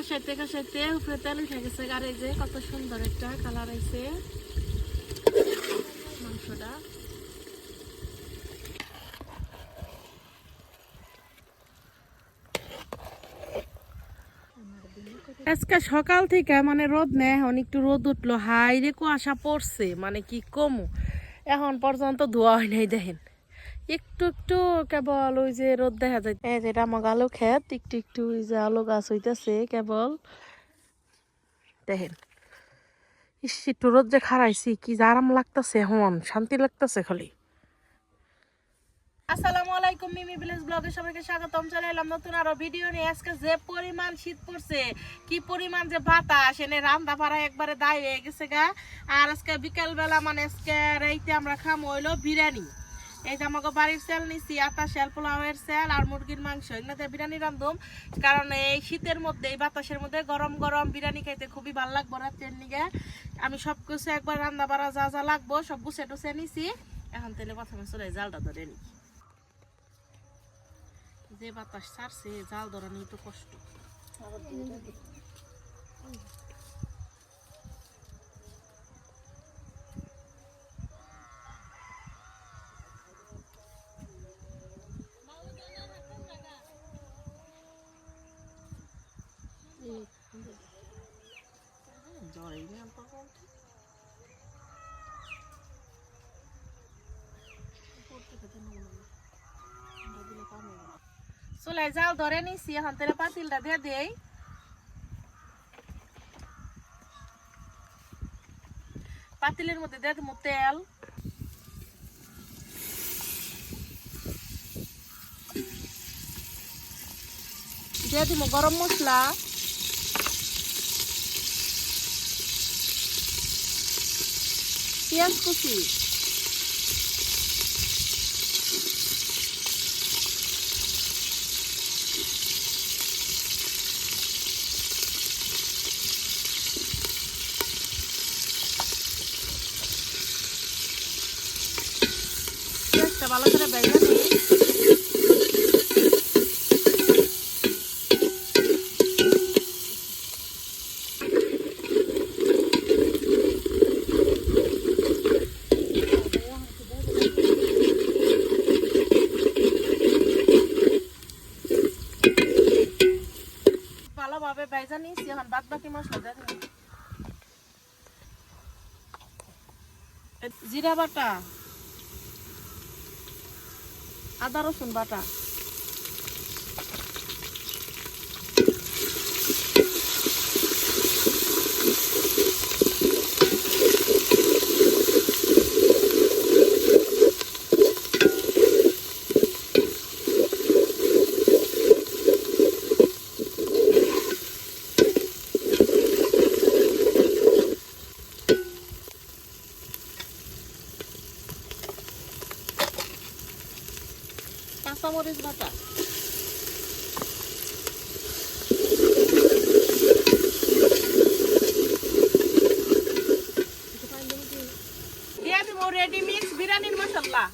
কষাইতে কষাইতে উপরে তেল উঠে গেছে, আর এই যে কত সুন্দর একটা কালার আইছে মাংসটা। আজকে সকাল থেকে মানে রোদ নেই, এখন একটু রোদ উঠলো, হাই রে কুয়াশা পড়ছে, মানে কি কমু, এখন পর্যন্ত ধোয়া হয় নাই। দেখেন একটু একটু কেবল ওই যে রোদ দেখা যায়। এই যেটা আমার আলু ক্ষেত, একটু একটু ওই যে আলু গাছ হইতেছে কেবল। দেখেন ইস, একটু রোদ যে খারাইছি, কি যে আরাম লাগতেছে, এখন শান্তি লাগতেছে খালি। আসসালামু আলাইকুম, মিমি ভিলেজ ব্লগে সবাইকে স্বাগতম। চলে এলাম নতুন আরো ভিডিও নিয়ে। আজকে যে পরিমাণ শীত পড়ছে, কি পরিমাণ যে বাতাস, এনে রান্না বাড়া একবারে দায় হয়ে গেছে গা। আর আজকে বিকেল বেলা মানে আজকে রাইতে আমরা খামো হইলো বিরিয়ানি। এই যে আমাকে বাড়ির সেল নিছি, আটা সেল, পোলাওয়ের সেল আর মুরগির মাংস, এগুলোতে বিরিয়ানি রান্ধুম। কারণ এই শীতের মধ্যে, এই বাতাসের মধ্যে গরম গরম বিরিয়ানি খাইতে খুবই ভালো লাগবো রাত্রের নিগে। আমি সব কিছু একবার রান্না বাড়া যা যা লাগবো সব গুছে টুছে নিছি। এখন তাহলে প্রথমে চলে জালটা ধরে নি। যে বাতাস ছাড়ছে, জাল ধরা নিয়ে তো কষ্ট। চুলাই জাল ধরে নিছি, এখন তাহলে পাতিলটা দিয়ে দেই। পাতিলের মধ্যে দিয়ে দেবো তেল, দিয়ে দিব গরম মশলা, পেঁয়াজ কুচি, পেঁয়াজটা ভালো করে ভেজে নিই। ভালোভাবে ভেজে নিয়েছি, এখন বাদ বাকি মশলা দিয়ে দিই। জিরা বাটা, আদা রসুন বাটা, কাঁচামরিচ বাটা, দিয়ে দিব রেডি মিক্স বিরিয়ানির মশলা।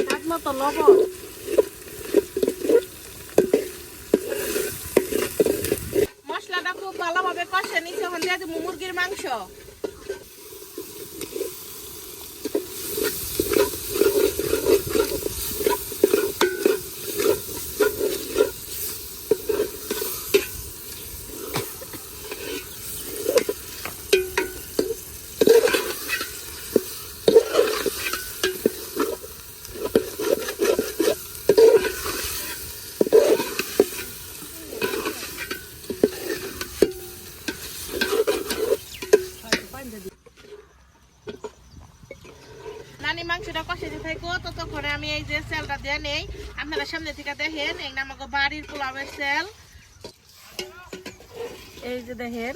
স্বাদ মতো লবণ, মশলাটা খুব ভালোভাবে কষে নিচ্ছে। এখন দিয়ে দিব মুরগির মাংস, নানি মাংসটা কষাইতে থাকো, ততক্ষণে আমি এই যে সেলটা দিয়ে নেই। আপনারা সামনে থেকে দেখেন, এই আমাকে বাড়ির পোলাওয়ের সেল, এই যে দেখেন।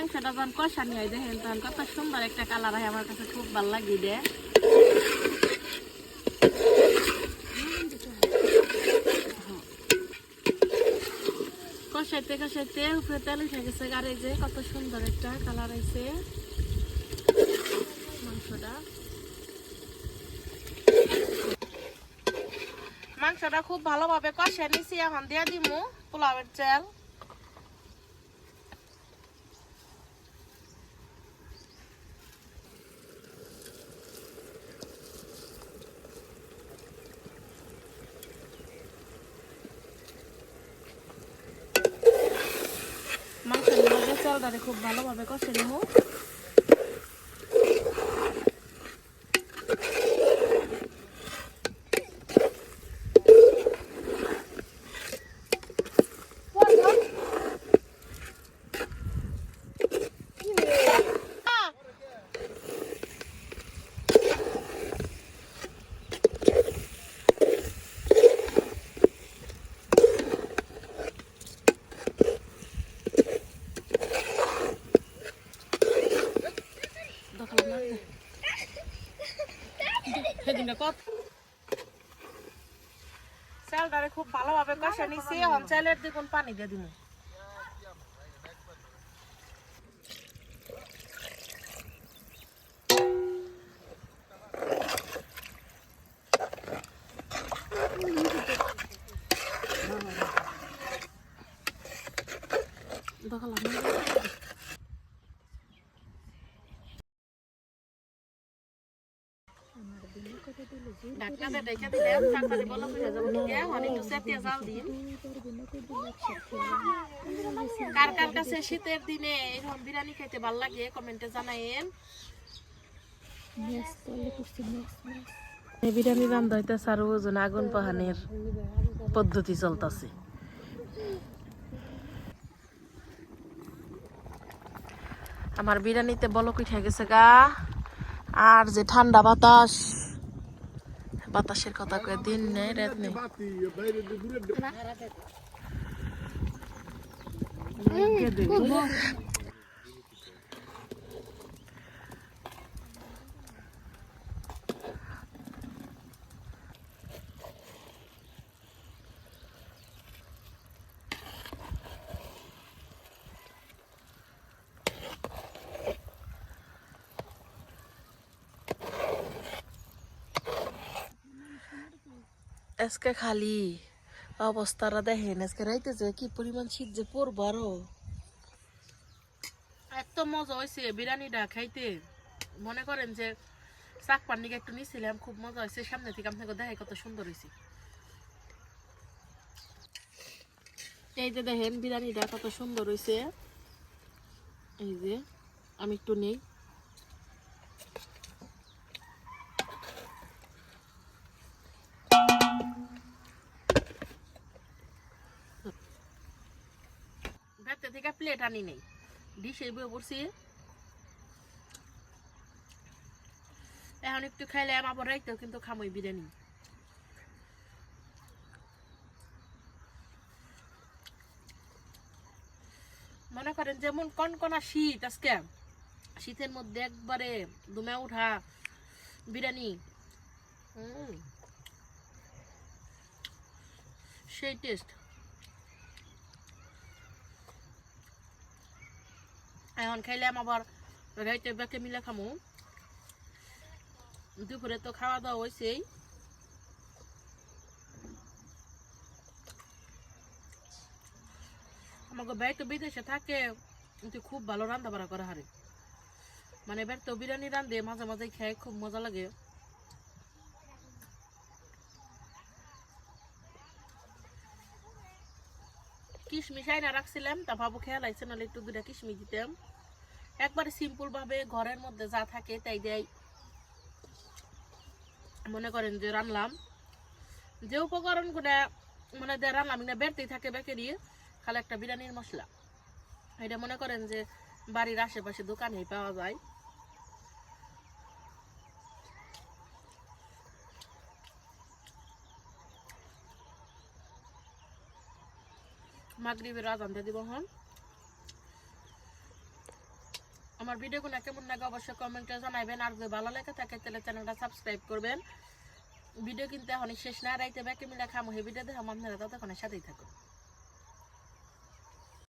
মাংসটা যখন কষা নিয়ে দেখেন তখন কত সুন্দর একটা কালার হয়, আমার কাছে খুব ভালো লাগে রে। কষাইতে কষাইতে উপরে তেল উঠে গেছে, আর এই যে কত সুন্দর একটা কালার হয়েছে মাংসটা। মাংসটা খুব ভালোভাবে কষে নিছি, এখন দিয়ে দিমু পোলাওয়ের চাল। মাংসের মধ্যে চালটারে খুব ভালোভাবে কষে নিমু। চালটারে খুব ভালোভাবে কষে নিছি, এখন চালের দ্বিগুণ পানি দিয়ে দিমু। ঢাকনাতে ঢেকে দিলাম, তারপরে বলক উঠে যাবো, একটু চেপে জাল দিন। কার কার কাছে শীতের দিনে এরকম বিরিয়ানি খেতে ভালো লাগে কমেন্টে জানাইন। বিরিয়ানি রান্না হইতেছে আর ওজন আগুন পাহানের পদ্ধতি চলতেছে। আমার বিরিয়ানিতে বলক উঠে গেছে গা, আর যে ঠান্ডা বাতাস, বাতাসের কথা কয়ে দিন নেই রাত নেই। আজকে খালি অবস্থাটা দেখেন, আজকে রাইতে যে কি পরিমাণ শীত যে পড়বো, আরো এত মজা হয়েছে বিরিয়ানিটা খাইতে। মনে করেন যে শাক পান্নিকে একটু নিছিলাম, খুব মজা হয়েছে। সামনে থেকে আপনাকে দেখাই কত সুন্দর হয়েছে। এই যে দেখেন বিরিয়ানিটা কত সুন্দর হয়েছে। এই যে আমি একটু নেই, ভেতর থেকে প্লেট আনি নেই, ডিশে বয়ে পড়ছি। এখন একটু খাইলে আবার রাইতেও কিন্তু খামই বিরিয়ানি। মনে করেন যেমন কনকনা শীত, আজকে শীতের মধ্যে একবারে দুমে উঠা বিরিয়ানি, সেই টেস্ট। এখন খাইলাম আবার রাইতে ব্যাকে মিলে খামু। দুপুরে তো খাওয়া দাওয়া হয়েছেই। আমাকে ভাই তো বিদেশে থাকে, কিন্তু খুব ভালো রান্না বাড়া করা হারে। মানে বের তো বিরিয়ানি রান্ধে মাঝে মাঝে খেয়ে খুব মজা লাগে। কিশমিশ আইনা রাখছিলাম, তা বাবু খেয়াল আইছে, নাহলে একটু দুটা কিশমিশ দিতাম। একবারে সিম্পল ভাবে ঘরের মধ্যে যা থাকে তাই দেয়। মনে করেন যে রান্নাম, যে উপকরণ গুলা মনে দেয় রান্নাম না বেরতেই থাকে বেকেরি, খালি একটা বিরিয়ানির মশলা। এটা মনে করেন যে বাড়ির আশেপাশে দোকানেই পাওয়া যায়। মাগরিবের আজান দিয়ে দিব। হন আমার ভিডিওগুলো কেমন লাগে অবশ্যই কমেন্টে জানাবেন, আর যদি ভালো লাগে থাকে তাহলে চ্যানেলটা সাবস্ক্রাইব করবেন। ভিডিও কিন্তু এখন শেষ না, রাইতে ব্যাকে মিলে খামো, এই ভিডিও দেখে আপনারা ততক্ষণের সাথেই থাকুন।